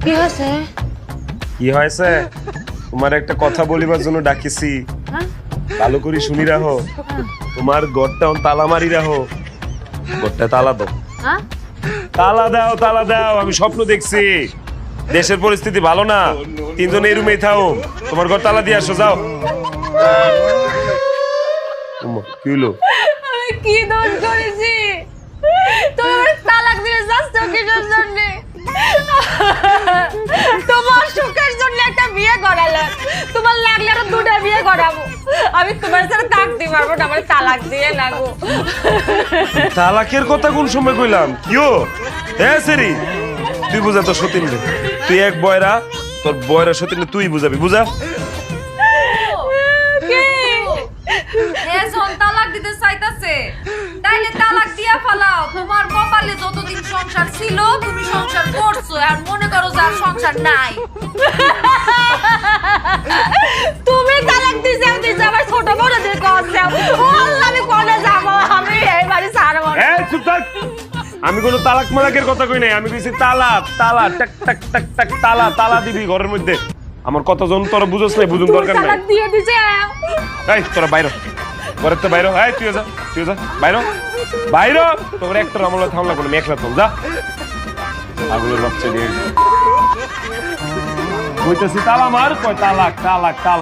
কি হয়েছে? কি হয়েছে? তোমার একটা কথা বলিবার জন্য ডাকিছি। ভালো করে শুনি রাখো। তোমার ঘরটা তালা মারি রাখো। ঘরটা তালা দাও। তালা দাও, তালা দাও। আমি স্বপ্ন দেখছি, দেশের পরিস্থিতি ভালো না, তিনজন এই রুমেই থাও। তোমার ঘর তালা দিয়ে আসো, যাও। কি হলো? আমি কি দোষ করেছি? তুমি আমার তালাক দিয়ে যাচ্ছ কিসের জন্য? তোমার সুখের জন্য একটা বিয়ে করালে, তোমার লাগলে আরো দুটা বিয়ে করাবো। আমি তোমার সাথে থাকতে পারবো না, আমার তালাক দিয়ে লাগো। তালাকের কথা কোন সময় কইলাম? কিও সেরি, তুই বুঝা তোর সতীন রে। তুই এক বয়রা, তোর বয়রা সতীন তুই বুঝাবি, বুঝা। তালাক দিতে চাইতাছে, তাইলে তালাক দিয়া ফেলাও। তোমার কপালে যতদিন সংসার ছিল তুমি সংসার করছো, আর মনে করো যে আর সংসার নাই। তুমি তালাক দিছে, আমার ছোট বোনদের করছে। ও আল্লাহ, আমি কোনে যাব? আমি এই বাড়ি ছাড়বো না। এই চুপ থাক। আমি কোনো তালাক মালাকের কথা কই নাই। আমি কইছি তালা, তালা, টাক টাক টাক টাক, তালা, তালা দিবি ঘরের মধ্যে। আমার কতজন তোরা বুঝছ নাই, বুঝুন দরকার নাই। তালাক দিয়ে দিছে। এই তোরা বাইরে, ঘরের তো বাইরে। এই তুই যা, তুই যা বাইরে, বাইরে। তোর একটা আমলা থামলা কোনো মেঘলা থাম, যা। আগুনের বাচ্চা দিয়ে কইতেছি তালা মার, কয় তালাক, তালাক, তালাক।